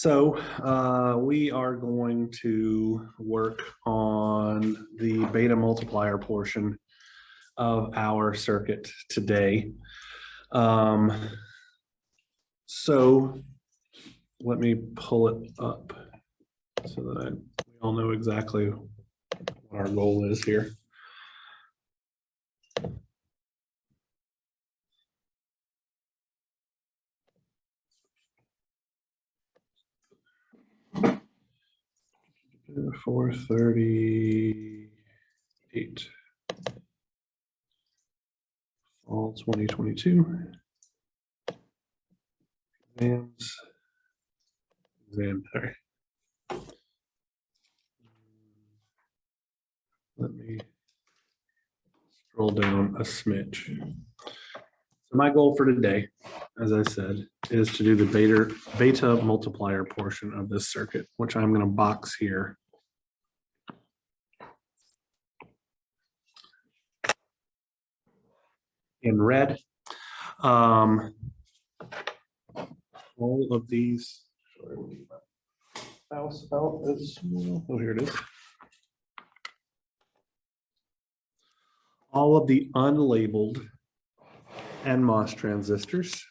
We are going to work on the beta multiplier portion of our circuit today. So let me pull it up so that we all know exactly what our goal is here. $438 fall 2022 exam. Sorry. Let me scroll down a smidge. So my goal for today, as I said, is to do the beta multiplier portion of this circuit, which I'm going to box here. In red. All of these, oh, here it is. All of the unlabeled NMOS transistors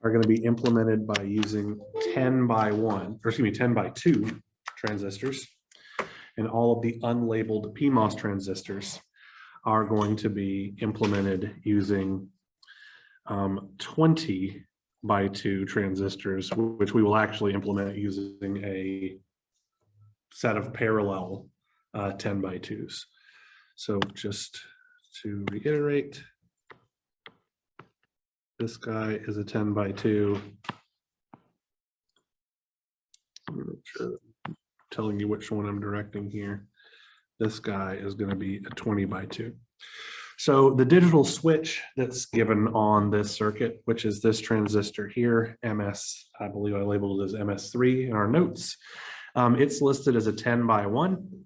are going to be implemented by using 10 by 2 transistors, and all of the unlabeled PMOS transistors are going to be implemented using 20 by 2 transistors, which we will actually implement using a set of parallel 10 by 2s. So just to reiterate, this guy is a 10 by 2. I'm not sure I'm telling you which one I'm directing here. This guy is going to be a 20 by 2. So the digital switch that's given on this circuit, which is this transistor here, MS, I believe I labeled it as MS3 in our notes. It's listed as a 10 by 1.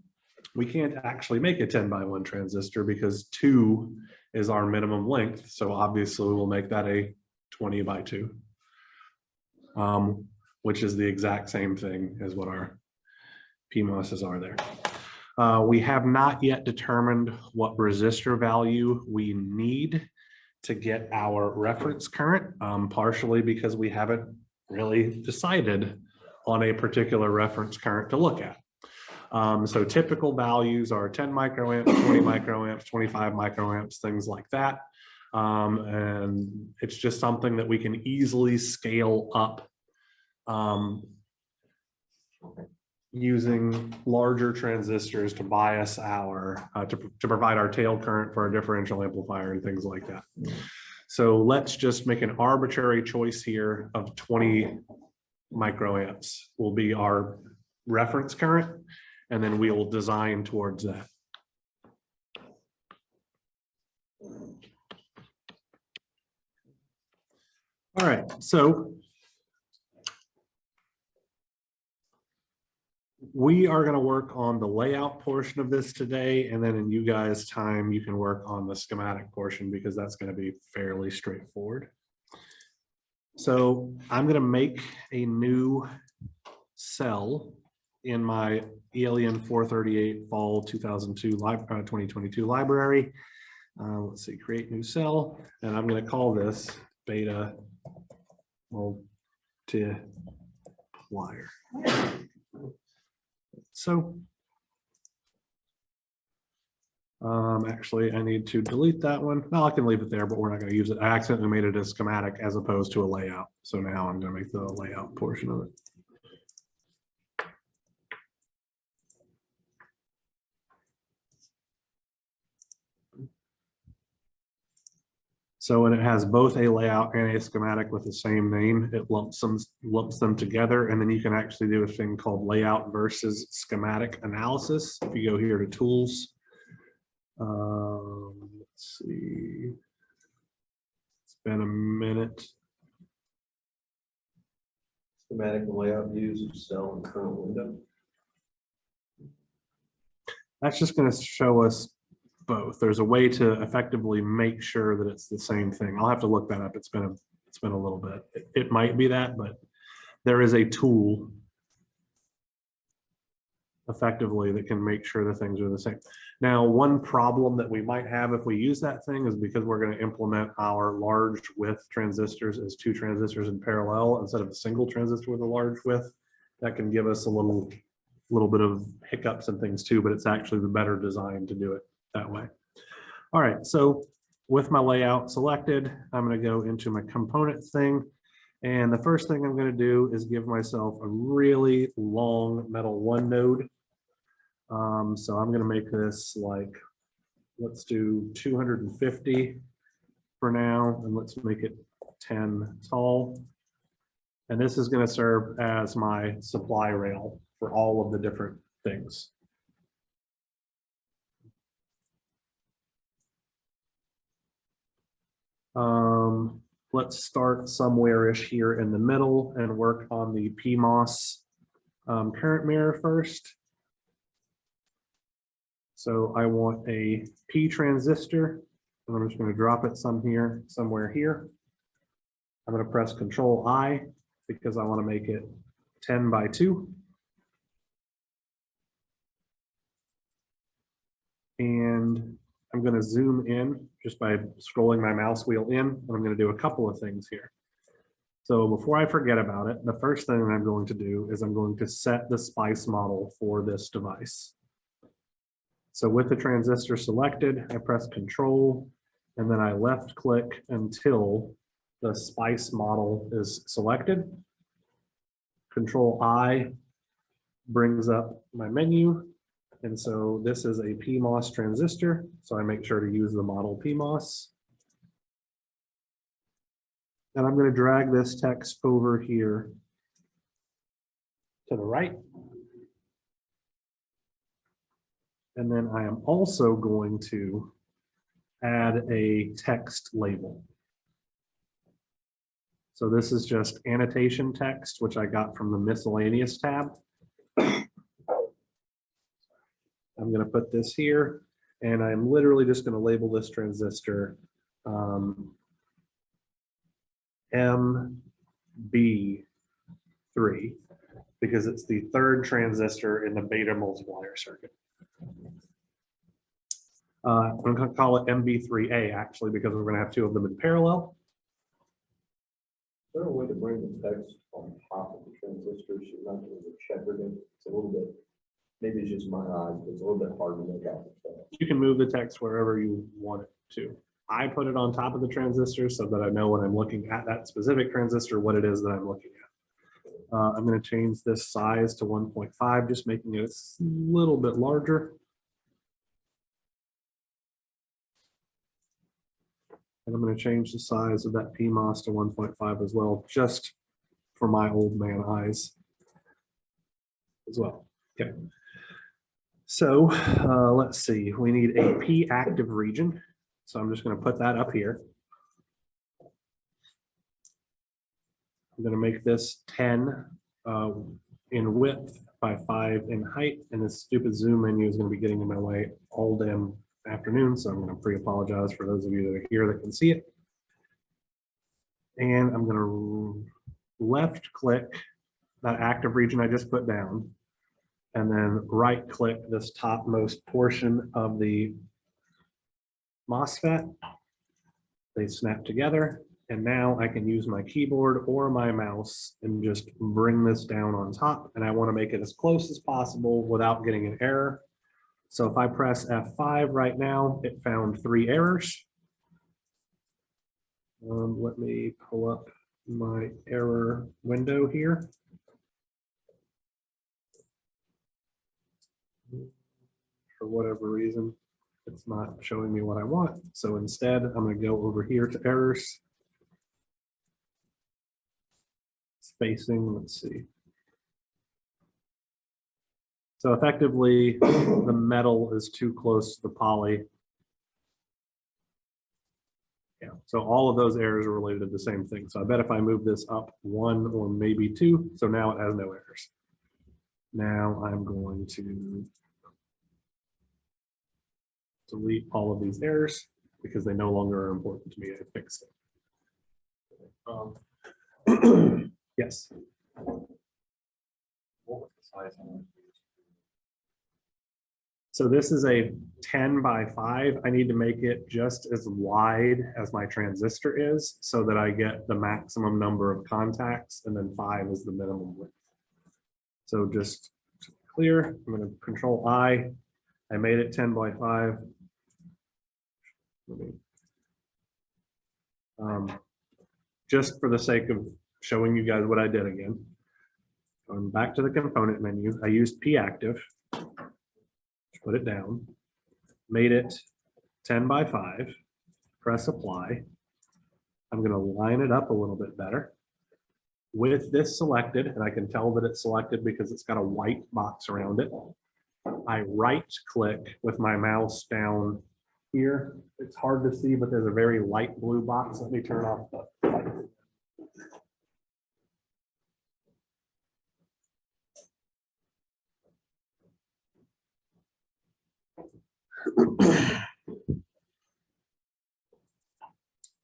We can't actually make a 10 by 1 transistor because 2 is our minimum length. So obviously we'll make that a 20 by 2, which is the exact same thing as what our PMOSs are there. We have not yet determined what resistor value we need to get our reference current, partially because we haven't really decided on a particular reference current to look at. So typical values are 10 microamps, 20 microamps, 25 microamps, things like that. And it's just something that we can easily scale up using larger transistors to bias our, to provide our tail current for our differential amplifier and things like that. So let's just make an arbitrary choice here of 20 microamps will be our reference current, and then we will design towards that. All right, so we are going to work on the layout portion of this today, and then in you guys' time, you can work on the schematic portion because that's going to be fairly straightforward. So I'm going to make a new cell in my ELEN 438 fall 2022 library. Let's see, create new cell, and I'm going to call this beta multiplier. So actually I need to delete that one. Well, I can leave it there, but we're not going to use it. I accidentally made it a schematic as opposed to a layout. So now I'm going to make the layout portion of it. So when it has both a layout and a schematic with the same name, it lumps them together, and then you can actually do a thing called layout versus schematic analysis. If you go here to tools, let's see, it's been a minute. Schematic layout views of cell and current window. That's just going to show us both. There's a way to effectively make sure that it's the same thing. I'll have to look that up. It's been a little bit. It might be that, but there is a tool effectively that can make sure the things are the same. Now, one problem that we might have if we use that thing is because we're going to implement our large width transistors as 2 transistors in parallel instead of a single transistor with a large width. That can give us a little bit of hiccups and things too, but it's actually the better design to do it that way. All right, so with my layout selected, I'm going to go into my component thing. And the first thing I'm going to do is give myself a really long metal 1 node. So I'm going to make this like, let's do 250 for now, and let's make it 10 tall. And this is going to serve as my supply rail for all of the different things. Let's start somewhere-ish here in the middle and work on the PMOS current mirror first. So I want a P transistor, and I'm just going to drop it somewhere here. I'm going to press Control I because I want to make it 10 by 2. And I'm going to zoom in just by scrolling my mouse wheel in, and I'm going to do a couple of things here. So before I forget about it, the first thing I'm going to do is I'm going to set the SPICE model for this device. So with the transistor selected, I press Control, and then I left click until the SPICE model is selected. Control I brings up my menu. And so this is a PMOS transistor. So I make sure to use the model PMOS. And I'm going to drag this text over here to the right. And then I am also going to add a text label. So this is just annotation text, which I got from the miscellaneous tab. I'm going to put this here, and I'm literally just going to label this transistor MB3 because it's the 3rd transistor in the beta multiplier circuit. I'm going to call it MB3A actually because we're going to have 2 of them in parallel. Is there a way to bring the text on top of the transistor so you're not going to shepherd it? It's a little bit, maybe it's just my eyes, but it's a little bit hard to make out. You can move the text wherever you want it to. I put it on top of the transistor so that I know when I'm looking at that specific transistor what it is that I'm looking at. I'm going to change this size to 1.5, just making it a little bit larger. And I'm going to change the size of that PMOS to 1.5 as well, just for my old man eyes as well. Okay. So let's see, we need a P active region. So I'm just going to put that up here. I'm going to make this 10 in width by 5 in height. And this stupid zoom menu is going to be getting in my way all damn afternoon. So I'm going to pre-apologize for those of you that are here that can see it. And I'm going to left click that active region I just put down. And then right click this topmost portion of the MOSFET. They snap together. And now I can use my keyboard or my mouse and just bring this down on top. And I want to make it as close as possible without getting an error. So if I press F5 right now, it found 3 errors. Let me pull up my error window here. For whatever reason, it's not showing me what I want. So instead, I'm going to go over here to errors. Spacing, let's see. So effectively, the metal is too close to the poly. Yeah, so all of those errors are related to the same thing. So I bet if I move this up 1 or maybe 2, so now it has no errors. Now I'm going to delete all of these errors because they no longer are important to me. I fixed it. Yes. What was the size on it? So this is a 10 by 5. I need to make it just as wide as my transistor is so that I get the maximum number of contacts, and then 5 is the minimum width. So just to be clear, I'm going to Control I. I made it 10 by 5. Just for the sake of showing you guys what I did again. Going back to the component menu, I used P active. Put it down, made it 10 by 5, press apply. I'm going to line it up a little bit better. With this selected, and I can tell that it's selected because it's got a white box around it. I right click with my mouse down here. It's hard to see, but there's a very light blue box. Let me turn off the light.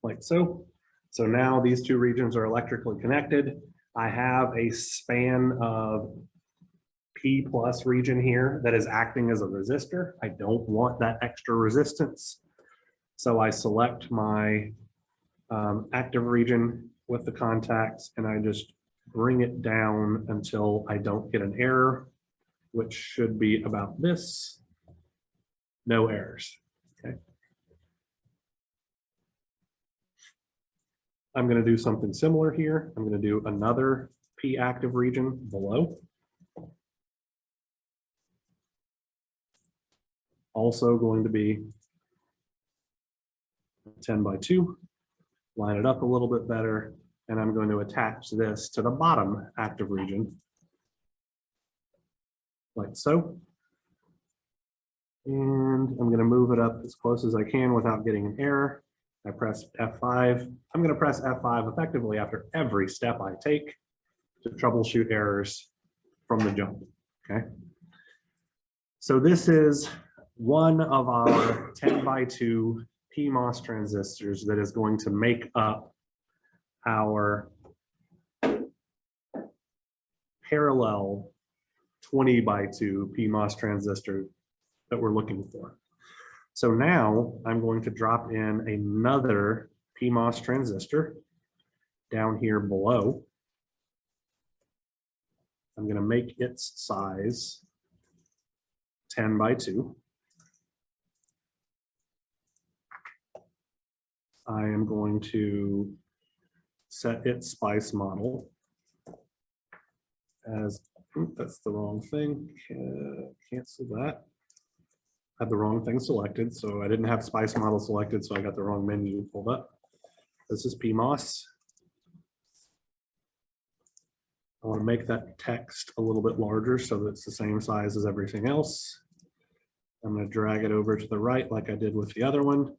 Like so. So now these two regions are electrically connected. I have a span of P plus region here that is acting as a resistor. I don't want that extra resistance. So I select my active region with the contacts, and I just bring it down until I don't get an error, which should be about this. No errors. Okay. I'm going to do something similar here. I'm going to do another P active region below. Also going to be 10 by 2. Line it up a little bit better, and I'm going to attach this to the bottom active region, like so. And I'm going to move it up as close as I can without getting an error. I press F5. I'm going to press F5 effectively after every step I take to troubleshoot errors from the jump. Okay. So this is one of our 10 by 2 PMOS transistors that is going to make up our parallel 20 by 2 PMOS transistor that we're looking for. So now I'm going to drop in another PMOS transistor down here below. I'm going to make its size 10 by 2. I am going to set its spice model as, that's the wrong thing, cancel that. Had the wrong thing selected, so I didn't have spice model selected, so I got the wrong menu pulled up. This is PMOS. I want to make that text a little bit larger so that it's the same size as everything else. I'm going to drag it over to the right like I did with the other one.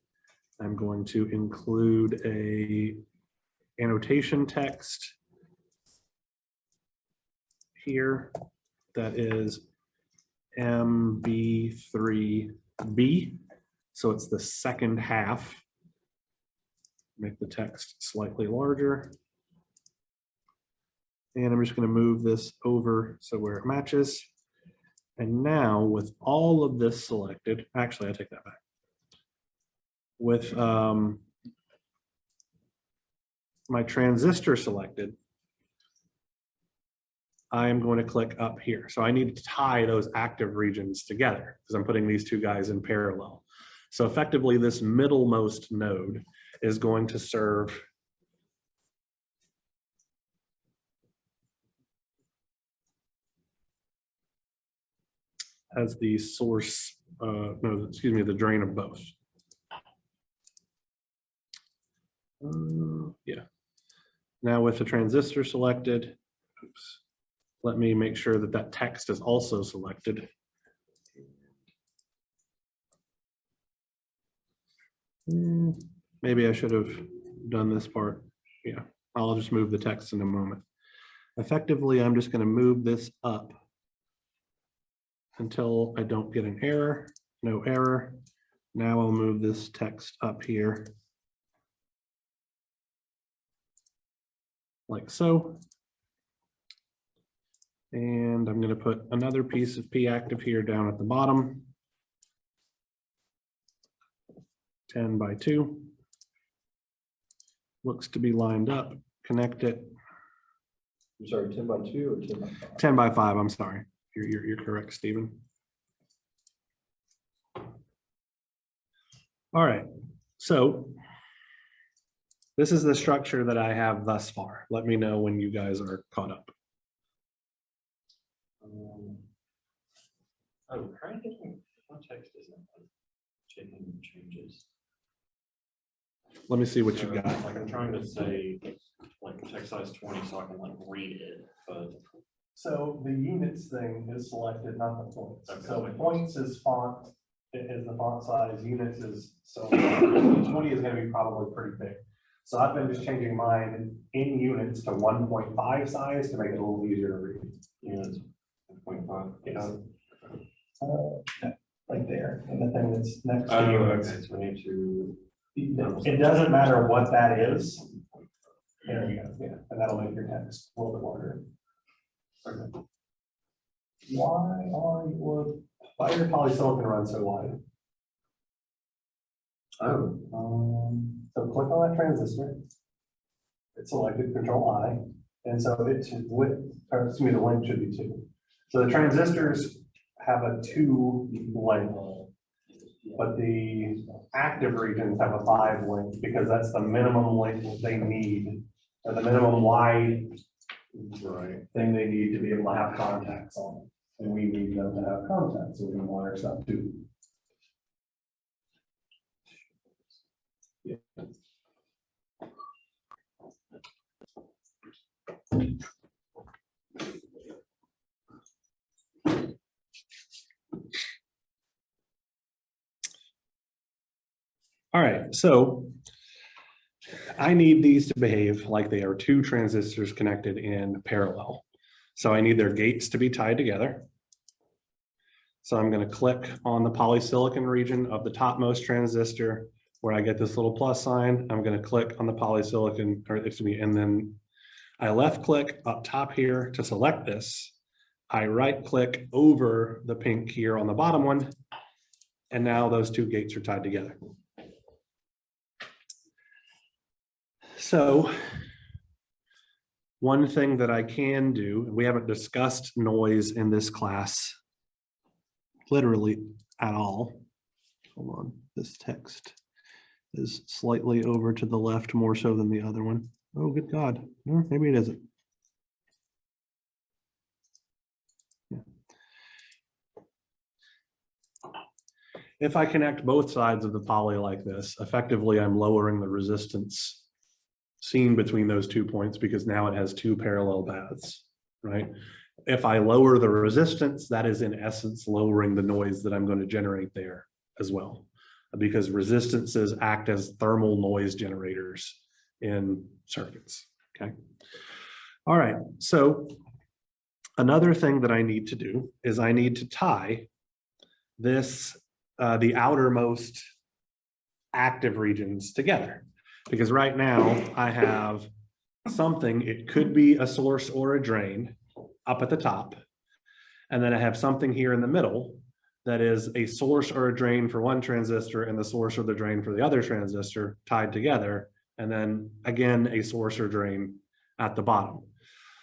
I'm going to include a annotation text here that is MB3B. So it's the second half. Make the text slightly larger. And I'm just going to move this over so where it matches. And now with all of this selected, actually I take that back. With my transistor selected, I am going to click up here. So I need to tie those active regions together because I'm putting these two guys in parallel. So effectively this middlemost node is going to serve as the source, no, excuse me, the drain of both. Yeah. Now with the transistor selected, oops, let me make sure that that text is also selected. Maybe I should have done this part. Yeah, I'll just move the text in a moment. Effectively, I'm just going to move this up until I don't get an error. No error. Now I'll move this text up here like so. And I'm going to put another piece of P active here down at the bottom. 10 by 2. Looks to be lined up. Connect it. I'm sorry, 10 by 2 or 10 by 5? 10 by 5, I'm sorry. You're correct, Stephen. All right, so this is the structure that I have thus far. Let me know when you guys are caught up. Oh, trying to get context isn't checking changes. Let me see what you got. Like I'm trying to say, like text size 20, so I can like read it, but. So the units thing is selected, not the points. Okay. So points is font, it is the font size, units is, so 20 is gonna be probably pretty big. So I've been just changing mine in units to 1.5 size to make it a little easier to read. Units 0.5. Yeah. Right there, and the thing that's next to Oh, units. okay, so we need to. It doesn't matter what that is. There we go, yeah, and that'll make your text a little bit larger. Okay. Why your polysilicon run so wide? Oh, So click on that transistor. It's selected, Control I, and so it's width, or excuse me, the length should be 2. So the transistors have a 2 length, but the active regions have a 5 length because that's the minimum length they need, or the minimum wide thing they need to be able to have contacts on. And we need them to have contacts, so we can wire stuff too. Yeah. All right, so I need these to behave like they are 2 transistors connected in parallel. So I need their gates to be tied together. So I'm going to click on the polysilicon region of the topmost transistor where I get this little plus sign. I'm going to click on the polysilicon, or excuse me, and then I left click up top here to select this. I right click over the pink here on the bottom one. And now those 2 gates are tied together. So one thing that I can do, we haven't discussed noise in this class literally at all. Hold on, this text is slightly over to the left more so than the other one. Oh, good God. No, maybe it isn't. Yeah. If I connect both sides of the poly like this, effectively I'm lowering the resistance seen between those 2 points because now it has 2 parallel paths, right? If I lower the resistance, that is in essence lowering the noise that I'm going to generate there as well, because resistances act as thermal noise generators in circuits, okay? All right, so another thing that I need to do is I need to tie this, the outermost active regions together. Because right now I have something, it could be a source or a drain up at the top. And then I have something here in the middle that is a source or a drain for one transistor and the source or the drain for the other transistor tied together. And then again, a source or drain at the bottom.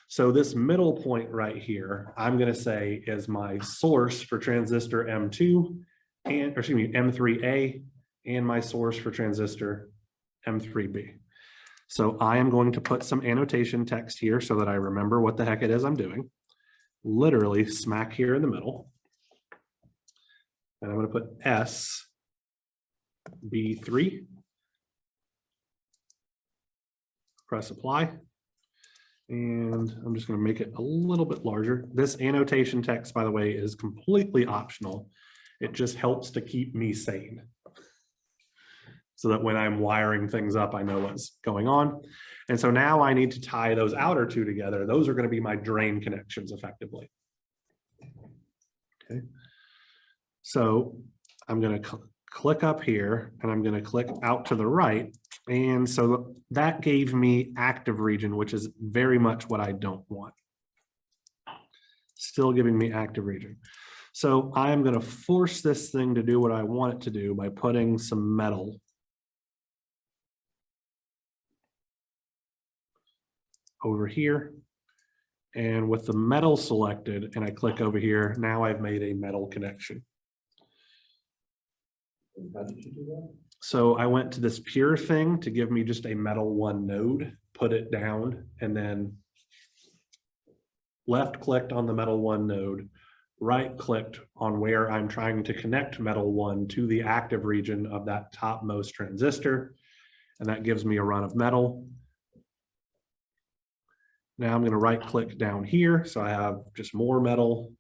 So this middle point right here, I'm going to say is my source for transistor M2 and, or excuse me, M3A, and my source for transistor M3B. So I am going to put some annotation text here so that I remember what the heck it is I'm doing. Literally smack here in the middle. And I'm going to put SB3. Press apply. And I'm just going to make it a little bit larger. This annotation text, by the way, is completely optional. It just helps to keep me sane, so that when I'm wiring things up, I know what's going on. And so now I need to tie those outer 2 together. Those are going to be my drain connections effectively. Okay. So I'm going to click up here and I'm going to click out to the right. And so that gave me active region, which is very much what I don't want. still giving me active region. So I'm going to force this thing to do what I want it to do by putting some metal over here. And with the metal selected, and I click over here, now I've made a metal connection. And how did you do that? So I went to this pure thing to give me just a metal 1 node, put it down, and then left clicked on the metal 1 node, right clicked on where I'm trying to connect metal 1 to the active region of that topmost transistor. And that gives me a run of metal. Now I'm going to right click down here. So I have just more metal.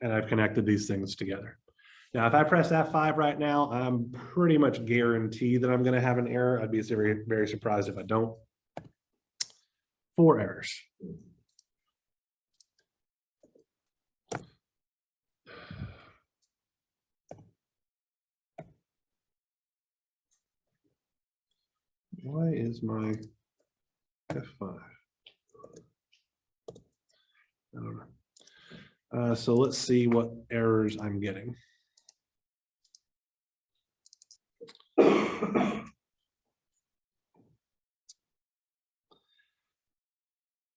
And I've connected these things together. Now, if I press F5 right now, I'm pretty much guaranteed that I'm going to have an error. I'd be very, very surprised if I don't. 4 errors. Why is my F5? I don't know. So let's see what errors I'm getting.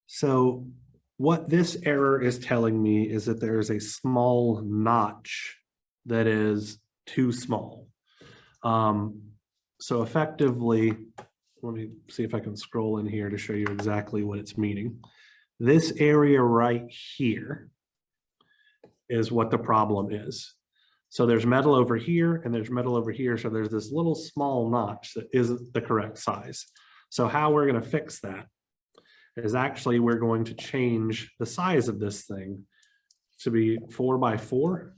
So what this error is telling me is that there is a small notch that is too small. So effectively, let me see if I can scroll in here to show you exactly what it's meaning. This area right here is what the problem is. So there's metal over here and there's metal over here. So there's this little small notch that isn't the correct size. So how we're going to fix that is actually we're going to change the size of this thing to be 4 by 4.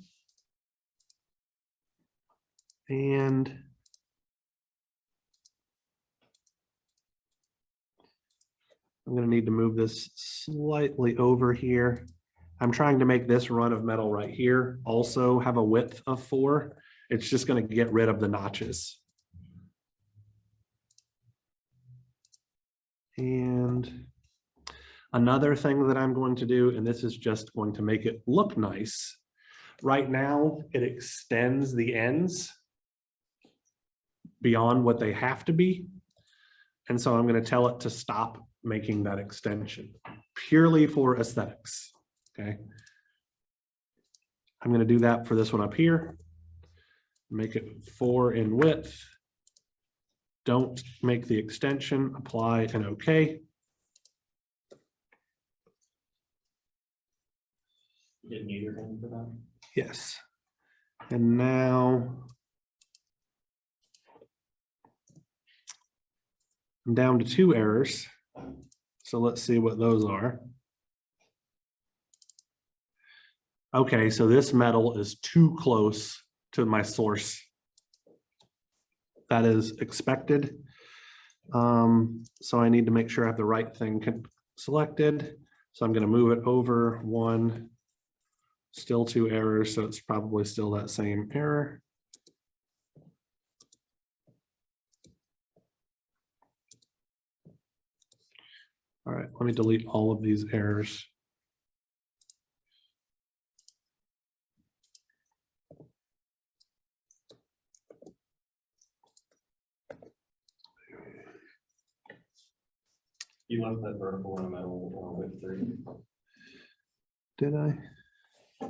And I'm going to need to move this slightly over here. I'm trying to make this run of metal right here also have a width of 4. It's just going to get rid of the notches. And another thing that I'm going to do, and this is just going to make it look nice. Right now, it extends the ends beyond what they have to be. And so I'm going to tell it to stop making that extension purely for aesthetics. Okay. I'm going to do that for this one up here. Make it 4 in width. Don't make the extension, apply and OK. You didn't need your hand for that? Yes. And now I'm down to 2 errors. So let's see what those are. Okay, so this metal is too close to my source. That is expected. So I need to make sure I have the right thing selected. So I'm going to move it over 1. Still 2 errors, so it's probably still that same error. All right, let me delete all of these errors. You left that vertical in the middle with 3. Did I? I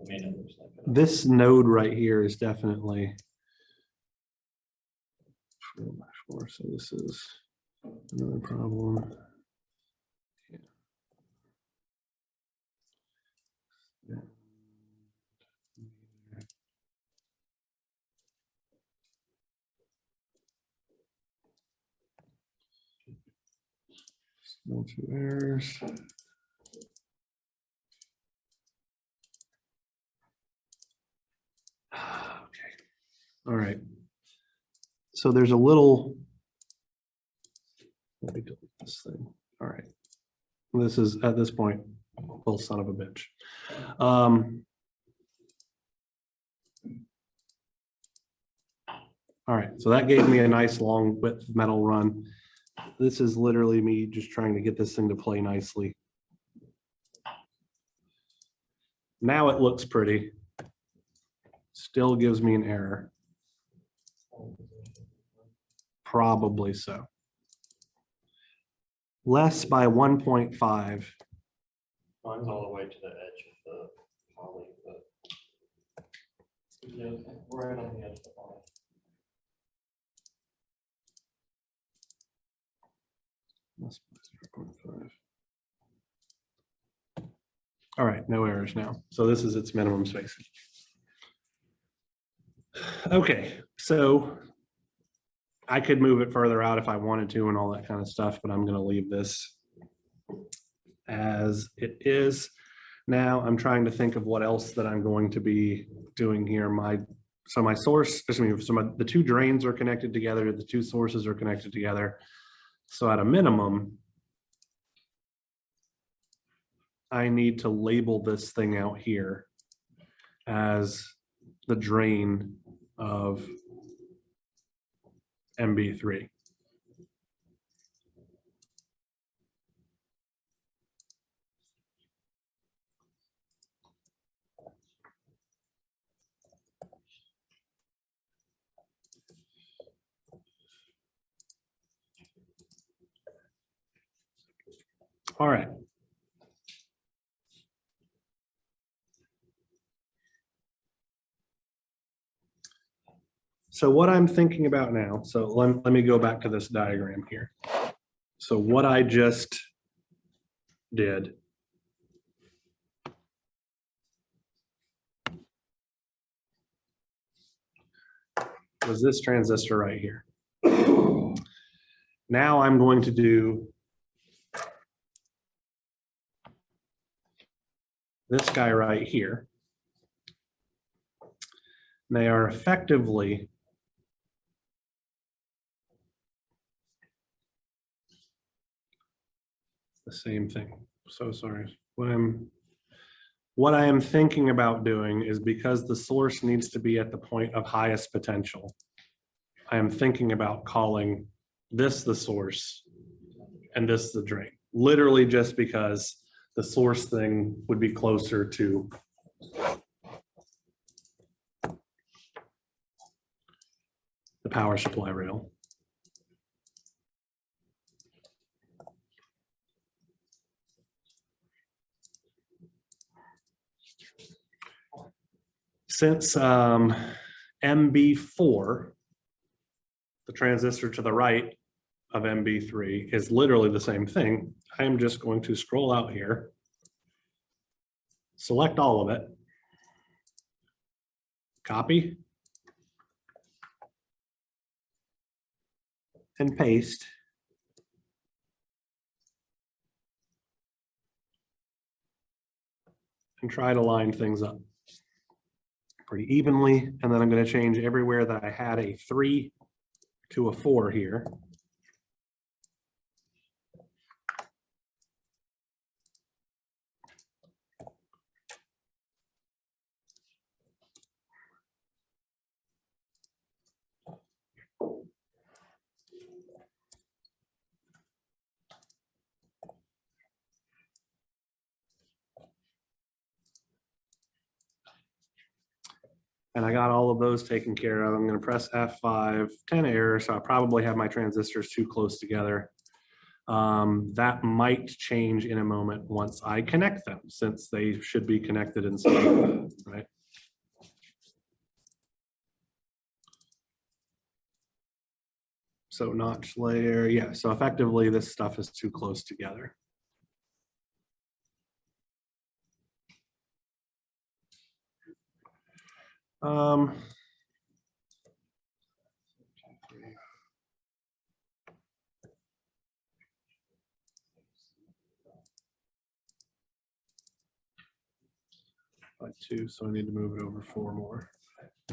mean, it looks like it. This node right here is definitely 4 by 4, so this is another problem. Still 2 errors. Okay. All right. So there's a little, let me delete this thing. All right. This is at this point, little son of a bitch. All right, so that gave me a nice long width metal run. This is literally me just trying to get this thing to play nicely. Now it looks pretty. Still gives me an error. Probably so. Less by 1.5. Mine's all the way to the edge of the poly, but. Yeah, right on the edge of the poly. Less by 0.5. All right, no errors now. So this is its minimum spacing. Okay, so I could move it further out if I wanted to and all that kind of stuff, but I'm going to leave this as it is. Now I'm trying to think of what else that I'm going to be doing here. So my source, the two drains are connected together, the two sources are connected together. So at a minimum, I need to label this thing out here as the drain of MB3. All right. So what I'm thinking about now, so let me go back to this diagram here. So what I just did was this transistor right here. Now I'm going to do this guy right here. They are effectively the same thing. So sorry. What I am thinking about doing is, because the source needs to be at the point of highest potential, I am thinking about calling this the source and this the drain. Literally just because the source thing would be closer to the power supply rail. Since MB4, the transistor to the right of MB3, is literally the same thing, I am just going to scroll out here, select all of it, copy, and paste. And try to line things up pretty evenly. And then I'm going to change everywhere that I had a 3 to a 4 here. And I got all of those taken care of. I'm going to press F5, 10 errors. So I probably have my transistors too close together. That might change in a moment once I connect them, since they should be connected in some way, right? So notch layer, yeah. So effectively this stuff is too close together. By 2, so I need to move it over 4 more.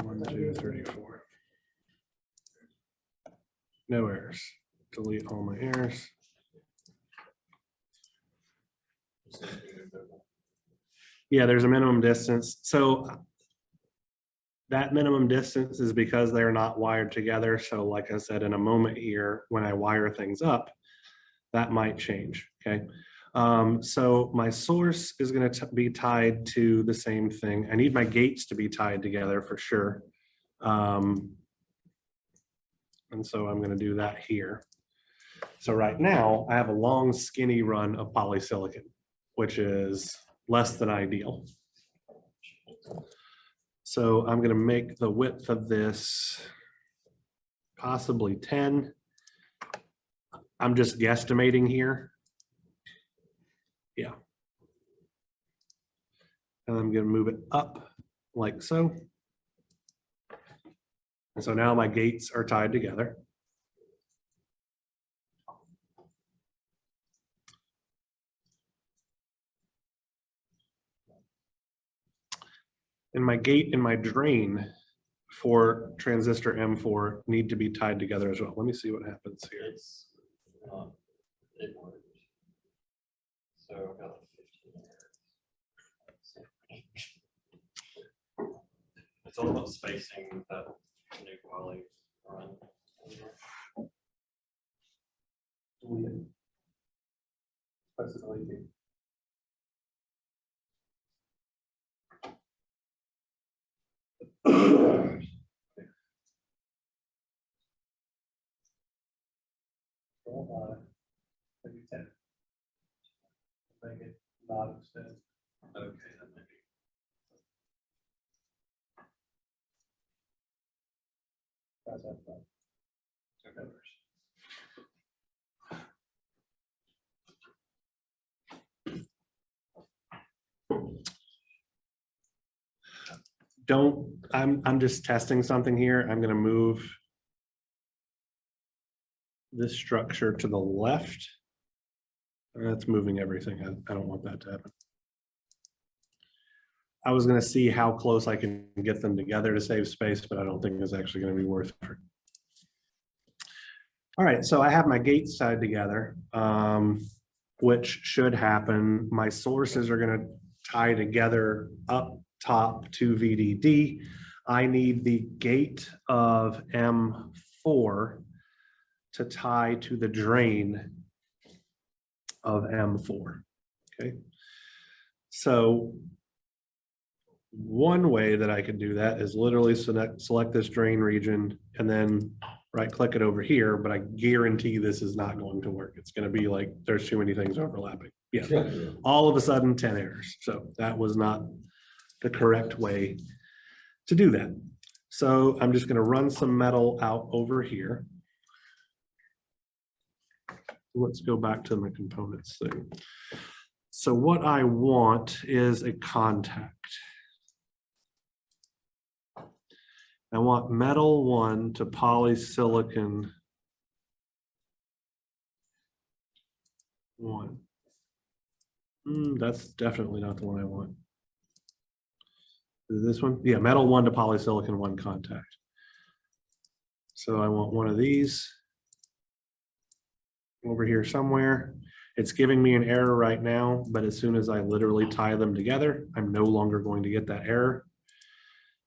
1, 2, 3, 4. No errors. Delete all my errors. Yeah, there's a minimum distance. So That minimum distance is because they're not wired together. So like I said, in a moment here, when I wire things up, that might change, okay? So my source is gonna be tied to the same thing. I need my gates to be tied together for sure. And so I'm gonna do that here. So right now I have a long skinny run of polysilicon, which is less than ideal. So I'm gonna make the width of this possibly 10. I'm just guesstimating here. Yeah. And I'm gonna move it up like so. And so now my gates are tied together. And my gate and my drain for transistor M4 need to be tied together as well. Let me see what happens here. It's not, it works. So I've got like 15 errors. It's all about spacing that new poly run. Maybe 10. Make it not extend. Okay, that might be. That's that. Okay. I'm just testing something here. I'm gonna move this structure to the left. That's moving everything. I don't want that to happen. I was gonna see how close I can get them together to save space, but I don't think it's actually gonna be worth it. All right, so I have my gates tied together, which should happen. My sources are gonna tie together up top to VDD. I need the gate of M4 to tie to the drain of M4, okay? So one way that I could do that is literally select this drain region and then right click it over here, but I guarantee this is not going to work. It's gonna be like, there's too many things overlapping. Yeah, all of a sudden 10 errors. So that was not the correct way to do that. So I'm just gonna run some metal out over here. Let's go back to my components thing. So what I want is a contact. I want metal 1 to polysilicon 1. That's definitely not the one I want. Is this one? Yeah, metal 1 to polysilicon 1 contact. So I want one of these over here somewhere. It's giving me an error right now, but as soon as I literally tie them together, I'm no longer going to get that error.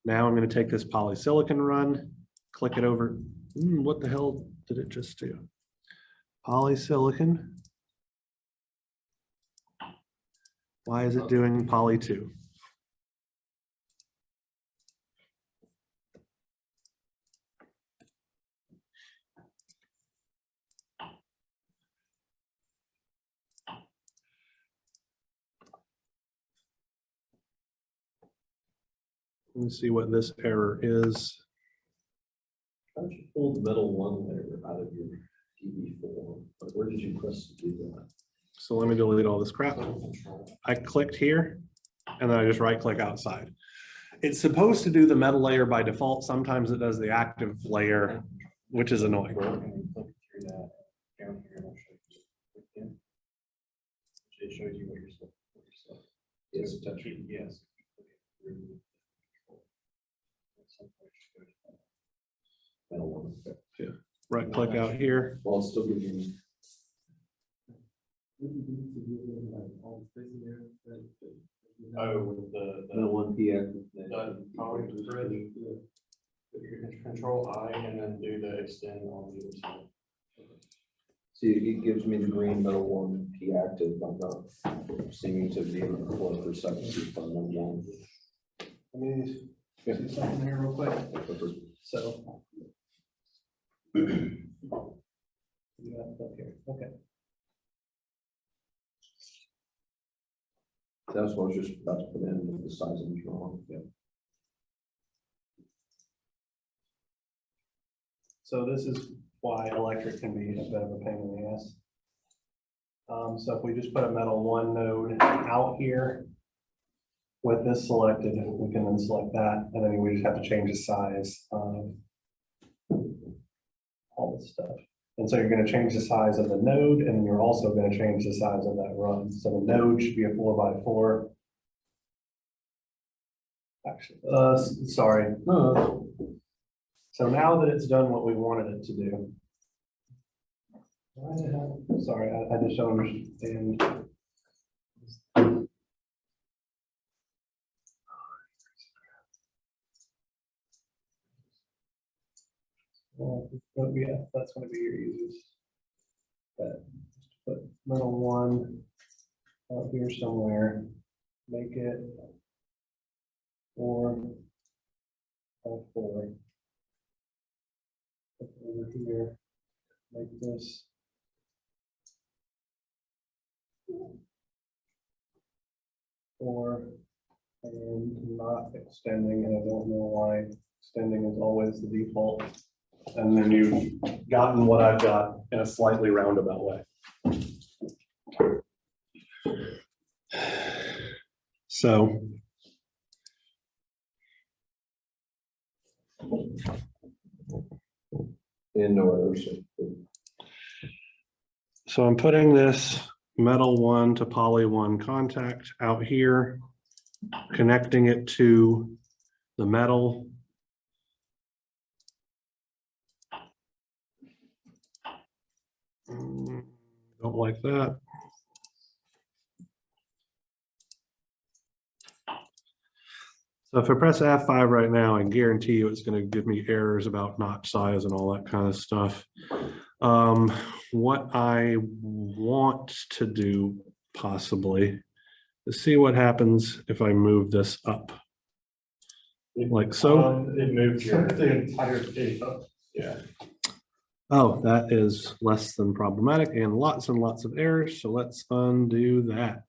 Now I'm going to take this polysilicon run, click it over. What the hell did it just do? Polysilicon. Why is it doing poly 2? Let me see what this error is. How did you pull the metal 1 layer out of your DB4? Like, where did you press to do that? So let me delete all this crap. I clicked here and then I just right click outside. It's supposed to do the metal layer by default. Sometimes it does the active layer, which is annoying. Through that down here, and I'll show you. Again. It shows you what you're supposed to. Yes. Yes. Metal 1. Okay. Right click out here. Well, it's still giving you. Oh, The one P X. the power grid. Control I and then do the extend on the other side. See, it gives me the green middle one P active, I'm not seeming to be able to pull it for second. From that one. Let me see something here real quick. So. Yeah, okay, okay. That's what I was just about to put in, the size of the wrong. Yeah. So this is why electric can be a bit of a pain in the ass. So if we just put a metal one node out here with this selected, we can then select that, and then we just have to change the size of all this stuff. And so you're going to change the size of the node, and you're also going to change the size of that run. So the node should be a 4x4. Actually, sorry. So now that it's done what we wanted it to do. Why the hell? Sorry, I just don't understand. But yeah, that's going to be your easiest. But put metal one out here somewhere. Make it 4x4. Put it over here. Make this 4 and not extending, and I don't know why extending is always the default. And then you've gotten what I've got in a slightly roundabout way. So. In no errors. So I'm putting this metal one to poly one contact out here, connecting it to the metal. Don't like that. So if I press F5 right now, I guarantee you it's going to give me errors about notch size and all that kind of stuff. What I want to do possibly is see what happens if I move this up. Like so. It moved the entire thing up. Yeah. Oh, that is less than problematic and lots of errors. So let's undo that.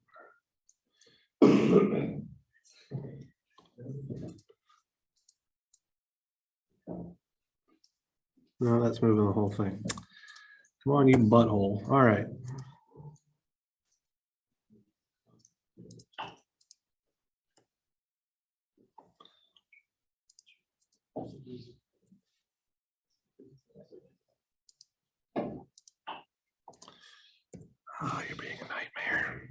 No, that's moving the whole thing. Come on, you butthole. All right. Oh, you're being a nightmare.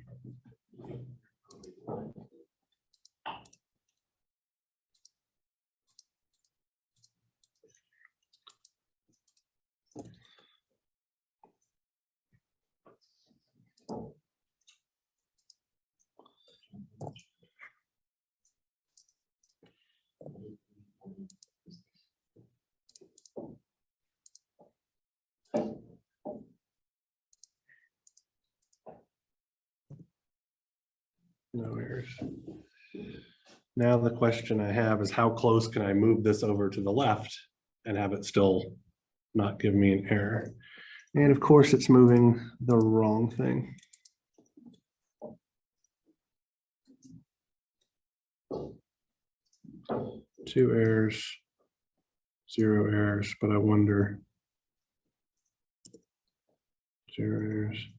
No errors. Now the question I have is how close can I move this over to the left and have it still not give me an error? And of course it's moving the wrong thing. Two errors, 0 errors, but I wonder. 0 errors.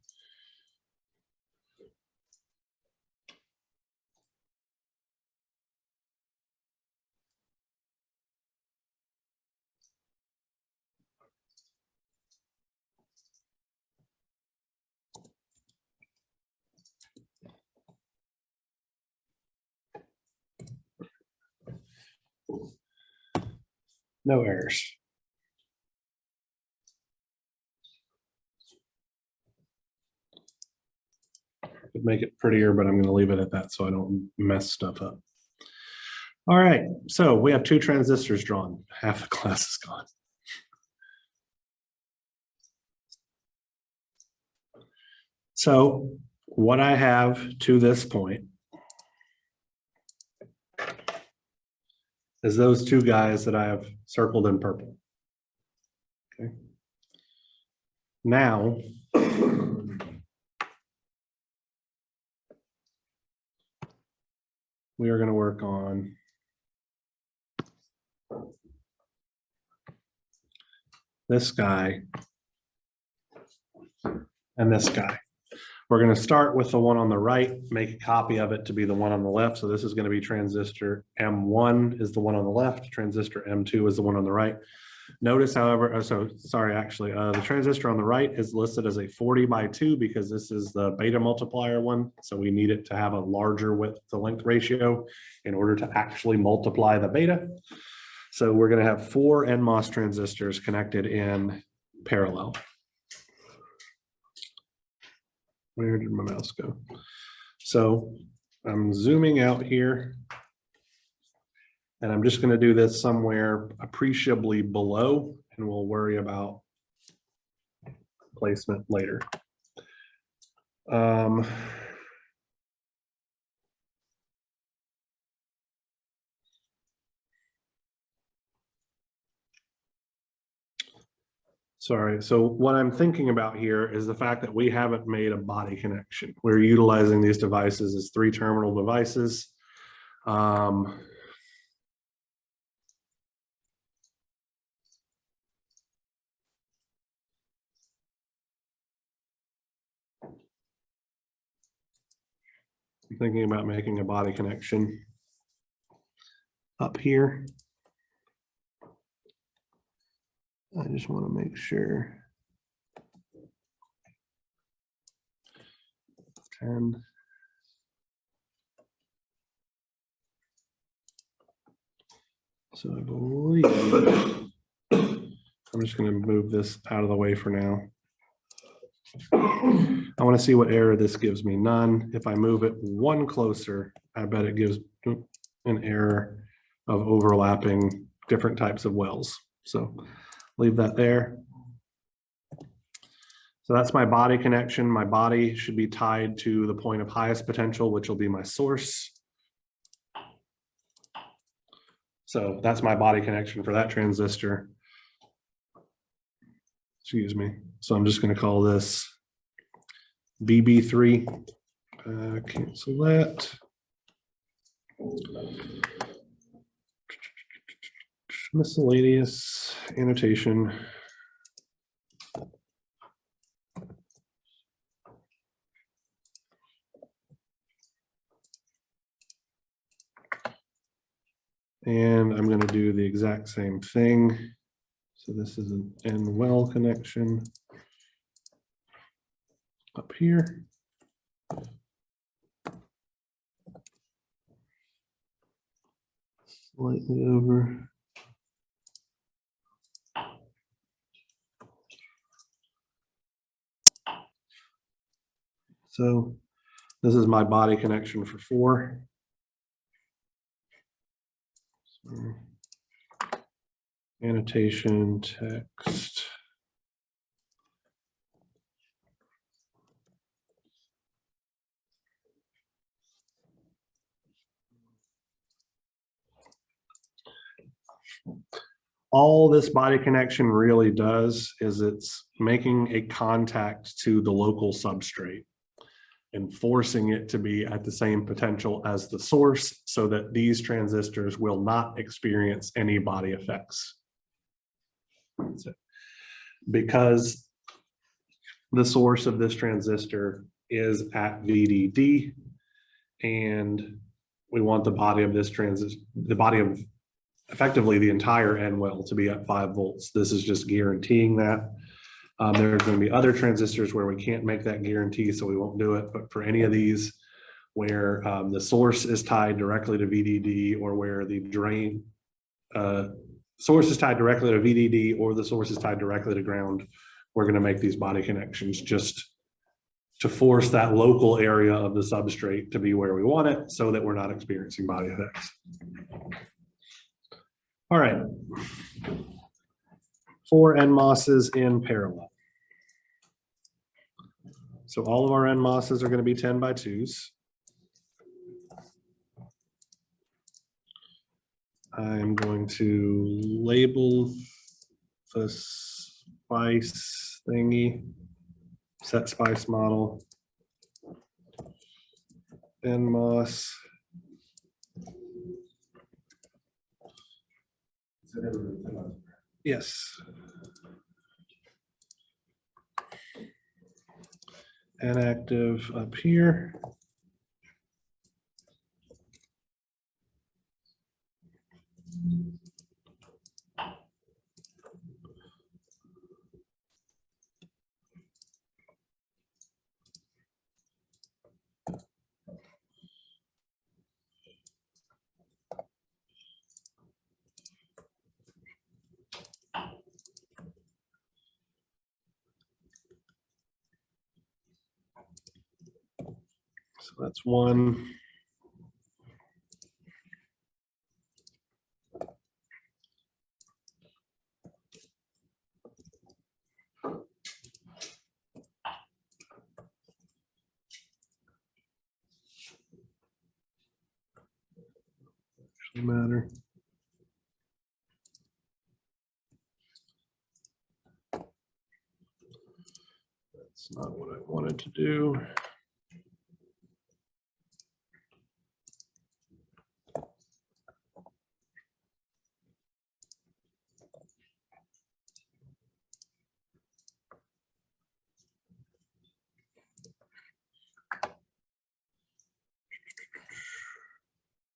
No errors. could make it prettier, but I'm going to leave it at that so I don't mess stuff up. All right, so we have 2 transistors drawn. Half the class is gone. So what I have to this point is those 2 guys that I have circled in purple. Okay. Now, we are going to work on this guy and this guy. We're going to start with the one on the right, make a copy of it to be the one on the left. So this is going to be transistor M1 is the one on the left, transistor M2 is the one on the right. Notice, however, the transistor on the right is listed as a 40/2 because this is the beta multiplier one. So we need it to have a larger width to length ratio in order to actually multiply the beta. So we're going to have 4 NMOS transistors connected in parallel. Where did my mouse go? So I'm zooming out here. And I'm just going to do this somewhere appreciably below, and we'll worry about placement later. Sorry, so what I'm thinking about here is the fact that we haven't made a body connection. We're utilizing these devices as 3 terminal devices. I'm thinking about making a body connection up here. I just want to make sure. 10. So I believe I'm just going to move this out of the way for now. I want to see what error this gives me. None. If I move it 1 closer, I bet it gives an error of overlapping different types of wells. So leave that there. So that's my body connection. My body should be tied to the point of highest potential, which will be my source. So that's my body connection for that transistor. Excuse me. So I'm just going to call this BB3. Cancel that. Miscellaneous annotation. And I'm going to do the exact same thing. So this is an N well connection up here. Slightly over. So this is my body connection for 4. So, annotation text. All this body connection really does is it's making a contact to the local substrate and forcing it to be at the same potential as the source so that these transistors will not experience any body effects. So, because the source of this transistor is at VDD and we want the body of this transistor, the body of effectively the entire N well to be at 5 volts. This is just guaranteeing that. There are going to be other transistors where we can't make that guarantee, so we won't do it. But for any of these where the source is tied directly to VDD or where the drain source is tied directly to VDD or the source is tied directly to ground, we're going to make these body connections just to force that local area of the substrate to be where we want it so that we're not experiencing body effects. All right. 4 NMOSs in parallel. So all of our NMOSs are going to be 10 by 2s. I'm going to label the spice thingy, set spice model, NMOS. Yes. Inactive up here. So that's one. Matter. That's not what I wanted to do.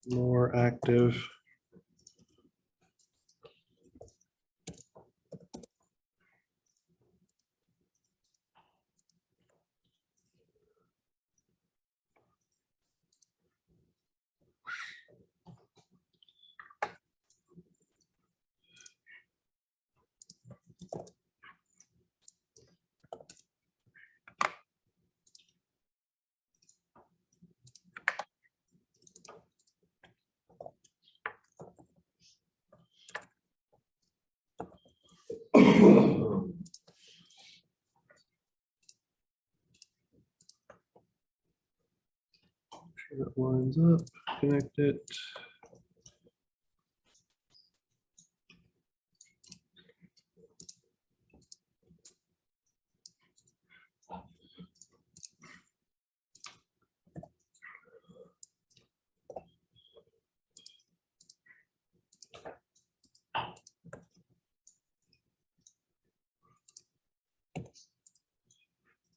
More active. Sure that lines up, connect it.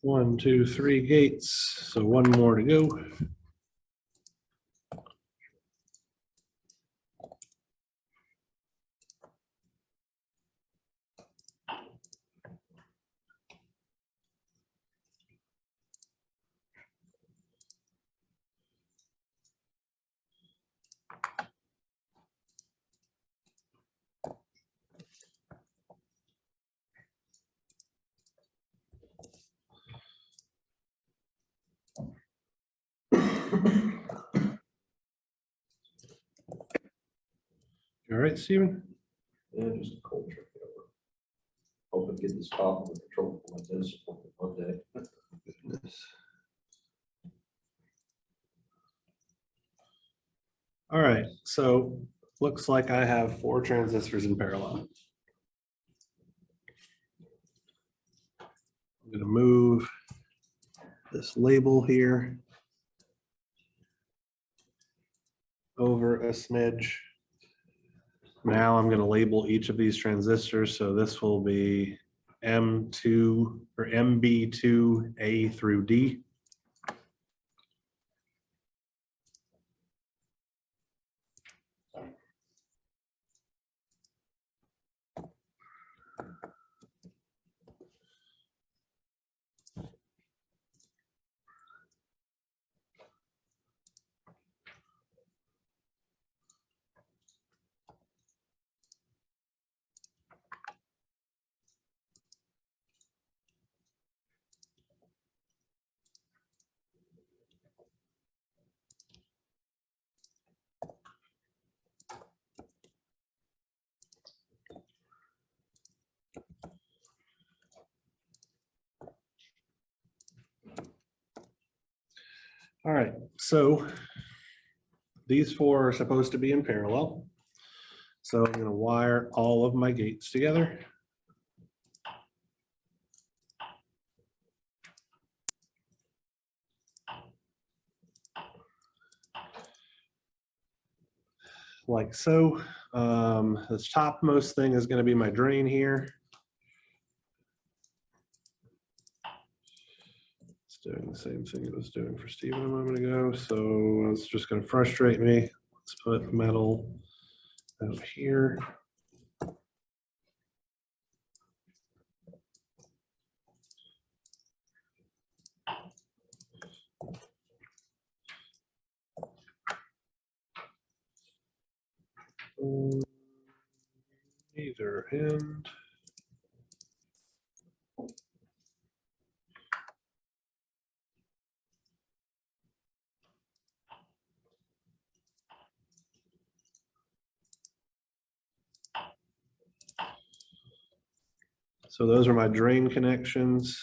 One, two, 3 gates. So one more to go. All right, Steven. Yeah, just a culture. Hoping to get this top under control like this one day. All right, so looks like I have 4 transistors in parallel. I'm going to move this label here over a smidge. Now I'm going to label each of these transistors. So this will be M2 or MB2A through D. All right, so these four are supposed to be in parallel. So I'm gonna wire all of my gates together. Like so. This topmost thing is gonna be my drain here. It's doing the same thing it was doing for Steven a moment ago, so it's just gonna frustrate me. Let's put metal out here. Either end. So those are my drain connections.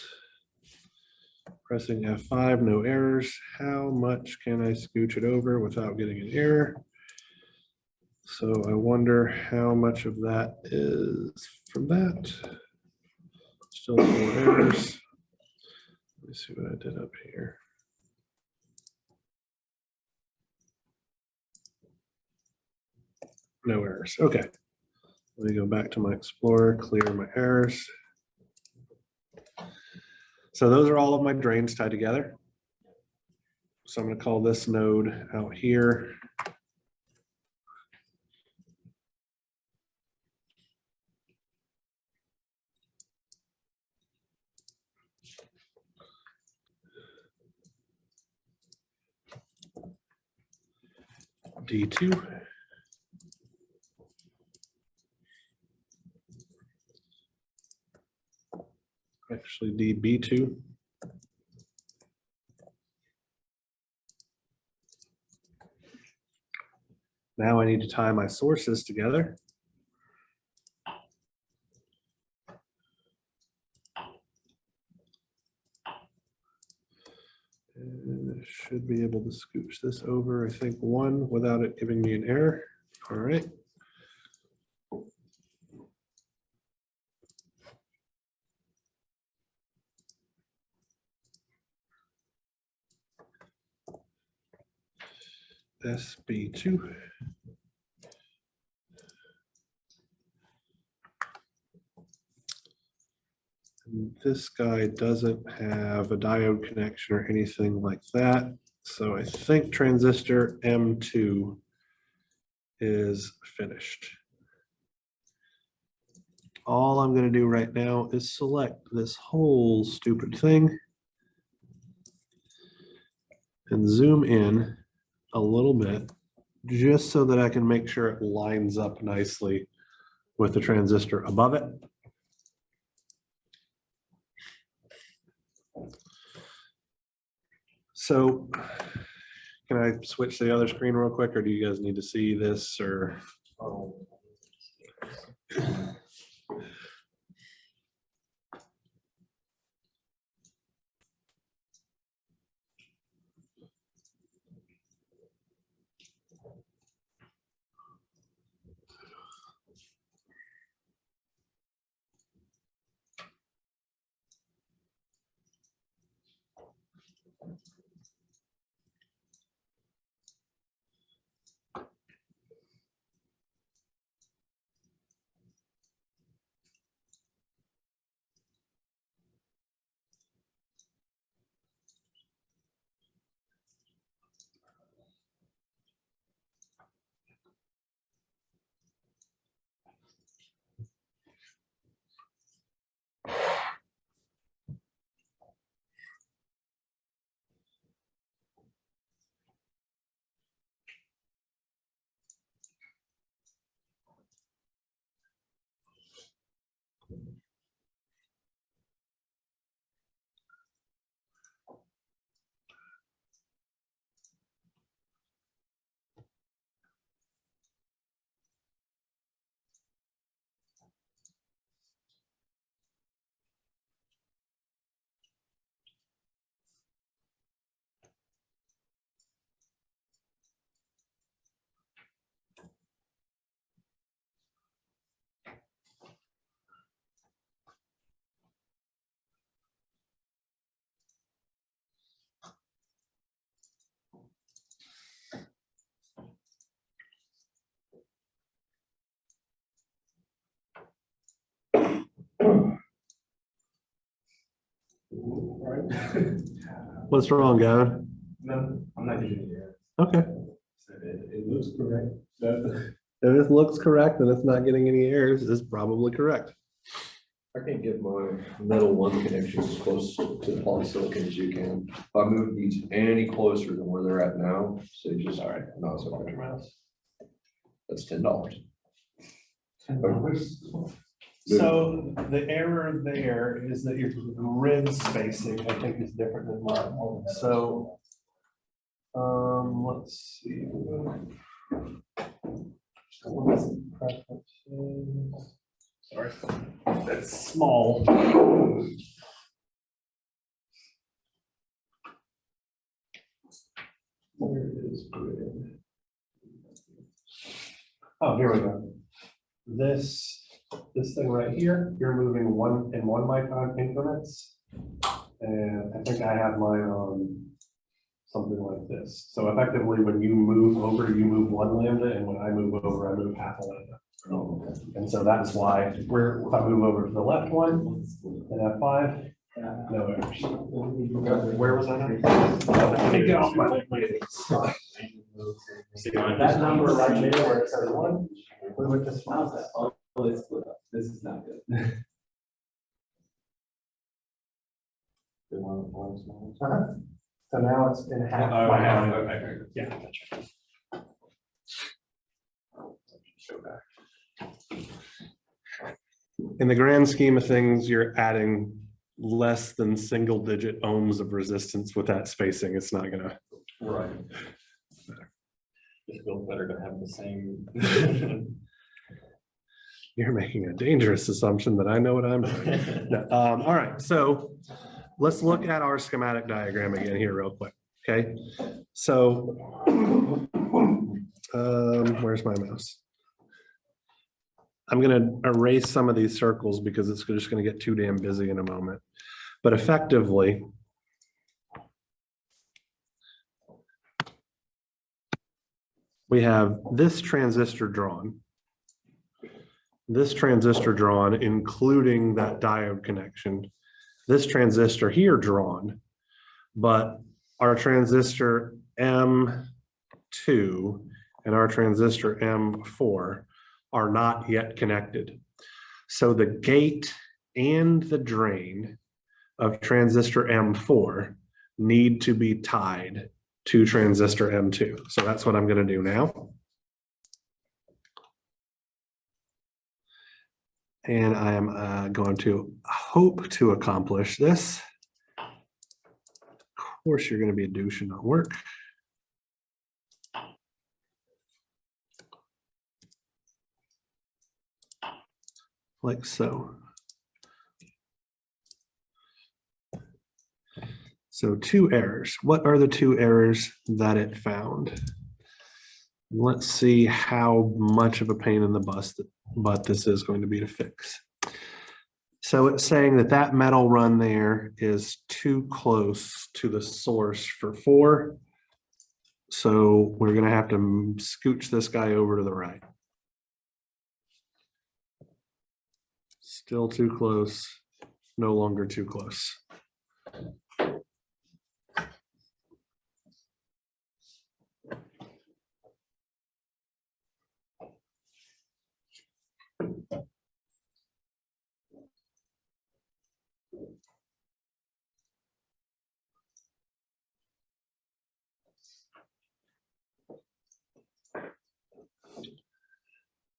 Pressing F5, no errors. How much can I scooch it over without getting an error? So I wonder how much of that is from that. Still 4 errors. Let me see what I did up here. No errors. Okay. Let me go back to my Explorer, clear my errors. So those are all of my drains tied together. So I'm going to call this node out here D2. Actually DB2. Now I need to tie my sources together. And I should be able to scooch this over, I think, one without it giving me an error. All right. SB2. And this guy doesn't have a diode connection or anything like that. So I think transistor M2 is finished. All I'm going to do right now is select this whole stupid thing and zoom in a little bit just so that I can make sure it lines up nicely with the transistor above it. So can I switch to the other screen real quick, or do you guys need to see this, or? What's wrong, Gavin? No, I'm not getting it yet. Okay. It looks correct. That's- If it looks correct and it's not getting any errors, it's probably correct. I can get my metal one connection as close to the polysilicon as you can. If I move these any closer than where they're at now, so just, all right, no, it's okay. That's $10. So the error there is that your grid spacing, I think, is different than mine. So, let's see. Sorry, that's small. Where is grid? Oh, here we go. This thing right here, you're moving one micron increments. And I think I have mine on something like this. So effectively, when you move over, you move one lambda, and when I move over, I move half a lambda. And so that's why if I move over to the left one and F5, no errors. Where was I? Take it off my that number right there where it says 1, we would just mouse that. Oh, it's split up. This is not good. So now it's in half. Oh, my half, line. okay. Yeah. Gotcha. Show back. In the grand scheme of things, you're adding less than single digit ohms of resistance with that spacing. It's not gonna. Right. It feels better to have the same. You're making a dangerous assumption that I know what I'm doing. No, all right, so let's look at our schematic diagram again here real quick, okay? So, where's my mouse? I'm gonna erase some of these circles because it's just gonna get too damn busy in a moment. But effectively, we have this transistor drawn, including that diode connection, this transistor here drawn, but our transistor M2 and our transistor M4 are not yet connected. So the gate and the drain of transistor M4 need to be tied to transistor M2. So that's what I'm going to do now. And I am going to hope to accomplish this. Of course, you're going to be a douche and not work. Like so. So 2 errors. What are the 2 errors that it found? Let's see how much of a pain in the butt this is going to be to fix. So it's saying that that metal run there is too close to the source for 4. So we're going to have to scooch this guy over to the right. Still too close, no longer too close.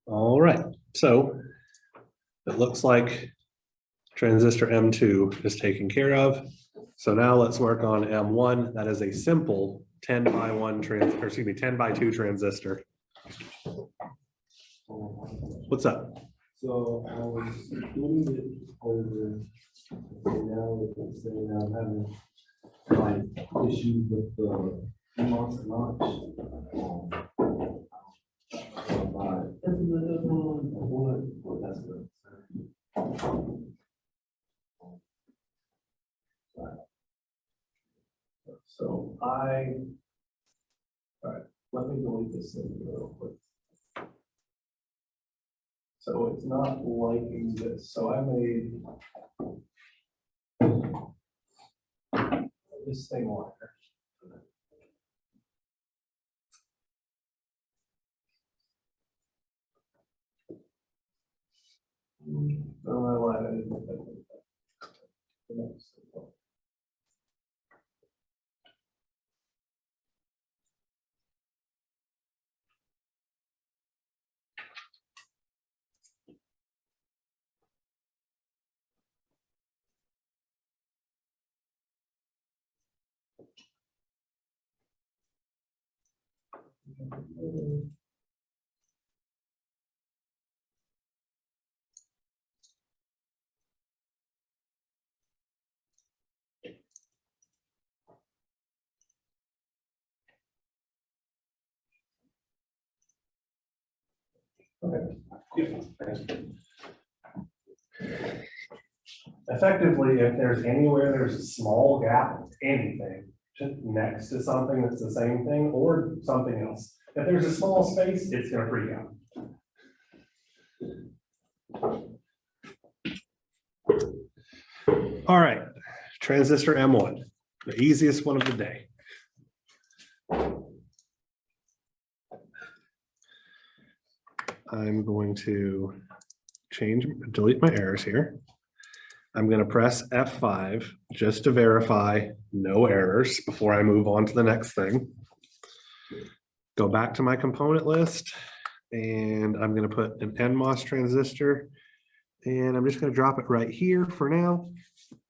All right, so it looks like transistor M2 is taken care of. So now let's work on M1. That is a simple 10 by 2 transistor. What's up? So I was doing it over, and now it's saying I'm having like issues with the NMOS launch. That's good. So all right, let me delete this thing real quick. So it's not liking this. So I made This thing wire. Don't know why I didn't put that like that. Effectively, if there's anywhere there's a small gap, anything, just next to something that's the same thing or something else. If there's a small space, it's gonna freak out. All right, transistor M1, the easiest one of the day. I'm going to delete my errors here. I'm going to press F5 just to verify no errors before I move on to the next thing. Go back to my component list and I'm going to put an NMOS transistor and I'm just going to drop it right here for now.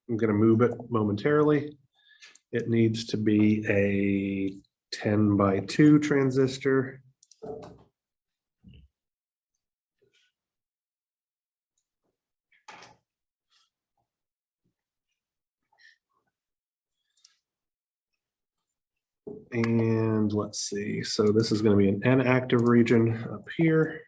I'm going to move it momentarily. It needs to be a 10x2 transistor. And let's see, so this is going to be an N active region up here.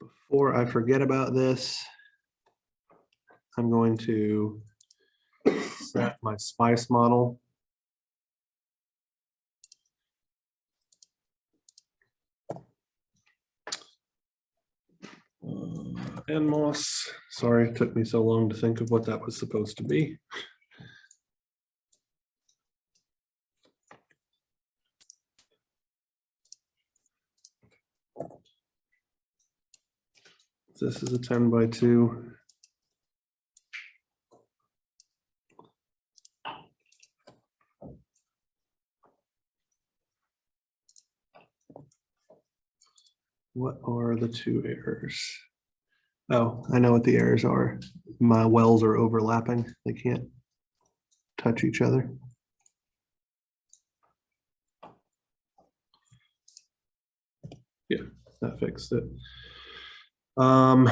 Before I forget about this, I'm going to set my spice model. NMOS, sorry, it took me so long to think of what that was supposed to be. This is a 10x2. What are the two errors? Oh, I know what the errors are. My wells are overlapping. They can't touch each other. Yeah, that fixed it. I'm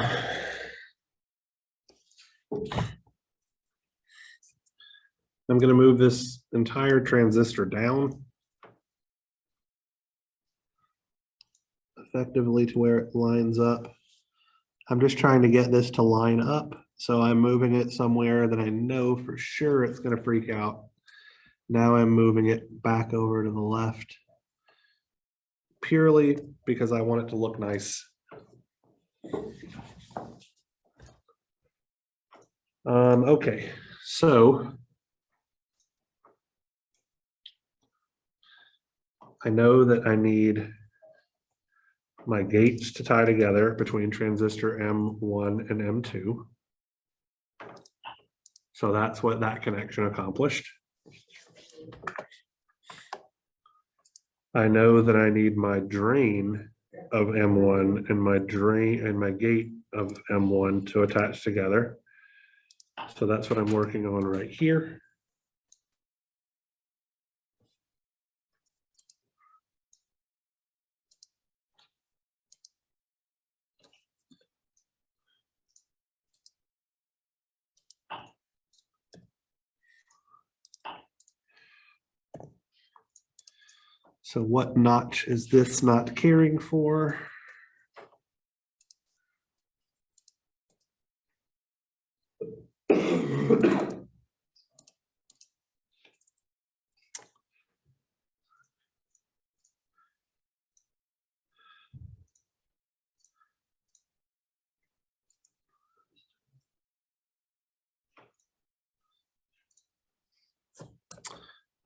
going to move this entire transistor down effectively to where it lines up. I'm just trying to get this to line up. So I'm moving it somewhere that I know for sure it's going to freak out. Now I'm moving it back over to the left purely because I want it to look nice. Okay, so I know that I need my gates to tie together between transistor M1 and M2. So that's what that connection accomplished. I know that I need my drain of M1 and my drain and my gate of M1 to attach together. So that's what I'm working on right here. So what notch is this not caring for?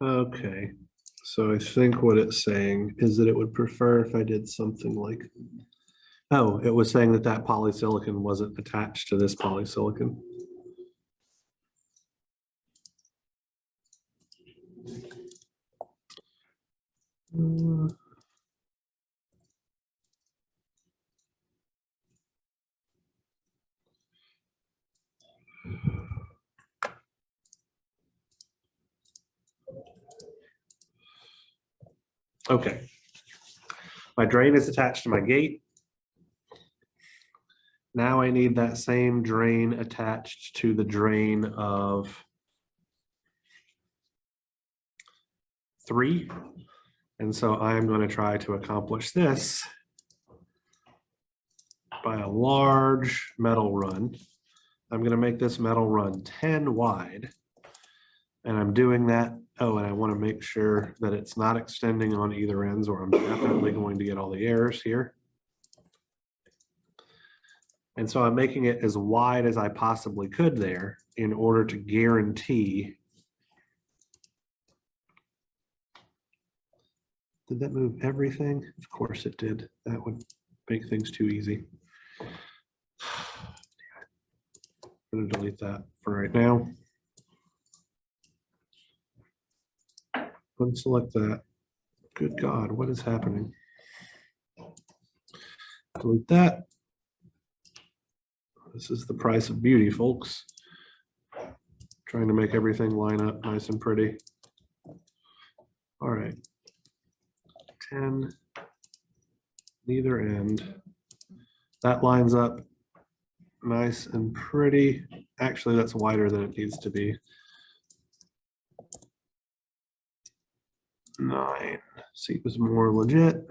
Okay, so I think what it's saying is that it would prefer if I did something like, oh, it was saying that that polysilicon wasn't attached to this polysilicon. Okay. My drain is attached to my gate. Now I need that same drain attached to the drain of 3. And so I'm going to try to accomplish this by a large metal run. I'm going to make this metal run 10 wide. And I'm doing that. Oh, and I want to make sure that it's not extending on either ends, or I'm definitely going to get all the errors here. And so I'm making it as wide as I possibly could there in order to guarantee. Did that move everything? Of course it did. That would make things too easy. I'm going to delete that for right now. Unselect that. Good God, what is happening? Delete that. This is the price of beauty, folks. Trying to make everything line up nice and pretty. All right. 10, neither end. That lines up nice and pretty. Actually, that's wider than it needs to be. 9. See, it was more legit.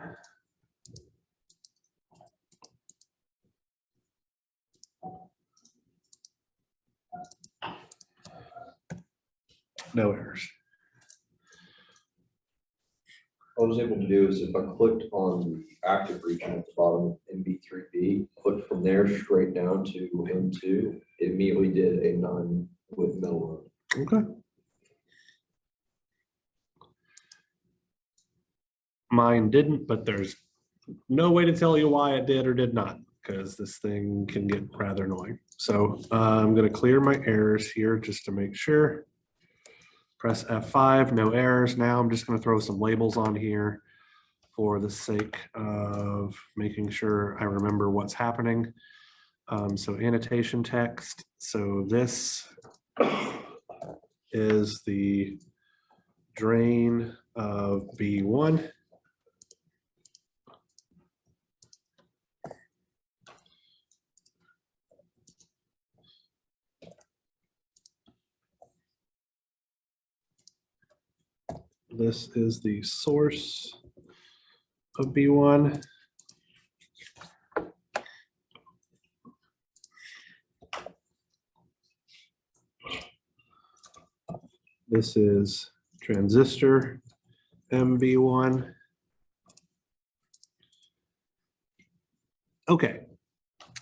No errors. What I was able to do is if I clicked on the active region at the bottom of MB3B, clicked from there straight down to M2, it immediately did a 9 with metal run. Okay. Mine didn't, but there's no way to tell you why it did or did not, because this thing can get rather annoying. So I'm going to clear my errors here just to make sure. Press F5, no errors. Now I'm just going to throw some labels on here for the sake of making sure I remember what's happening. So annotation text. So this is the drain of B1. This is the source of B1. This is transistor MB1. Okay,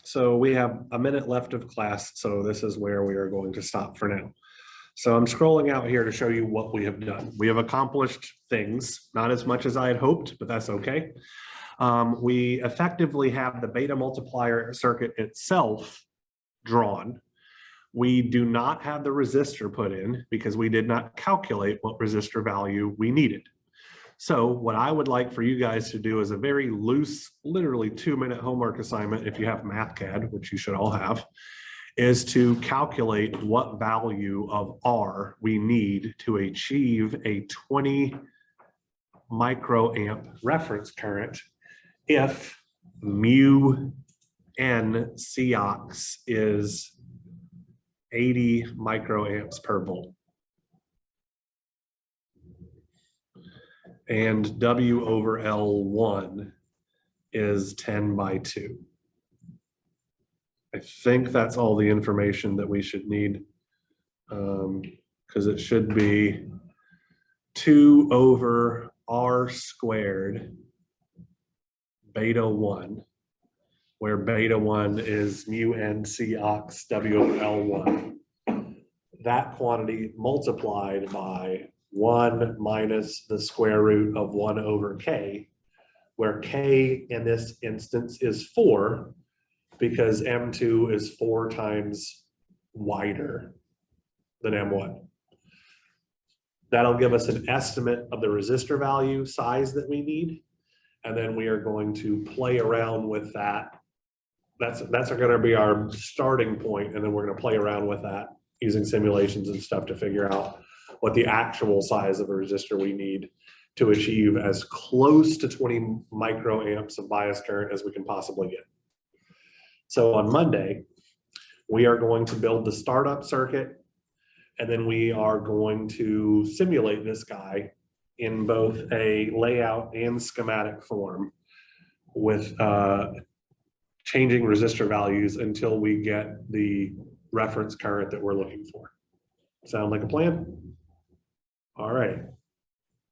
so we have a minute left of class, so this is where we are going to stop for now. So I'm scrolling out here to show you what we have done. We have accomplished things, not as much as I had hoped, but that's okay. We effectively have the beta multiplier circuit itself drawn. We do not have the resistor put in because we did not calculate what resistor value we needed. So what I would like for you guys to do is a very loose, literally 2-minute homework assignment, if you have MathCAD, which you should all have, is to calculate what value of R we need to achieve a 20 microamp reference current if mu n Cox is 80 microamps per volt. And W over L1 is 10 by 2. I think that's all the information that we should need, because it should be 2 over R squared beta 1, where beta 1 is mu n Cox W over L1. That quantity multiplied by 1 minus the square root of 1 over k, where k in this instance is 4, because M2 is 4 times wider than M1. That'll give us an estimate of the resistor value size that we need. And then we are going to play around with that. That's going to be our starting point, and then we're going to play around with that using simulations and stuff to figure out what the actual size of a resistor we need to achieve as close to 20 microamps of bias current as we can possibly get. So on Monday, we are going to build the startup circuit, and then we are going to simulate this guy in both a layout and schematic form with changing resistor values until we get the reference current that we're looking for. Sound like a plan? All right.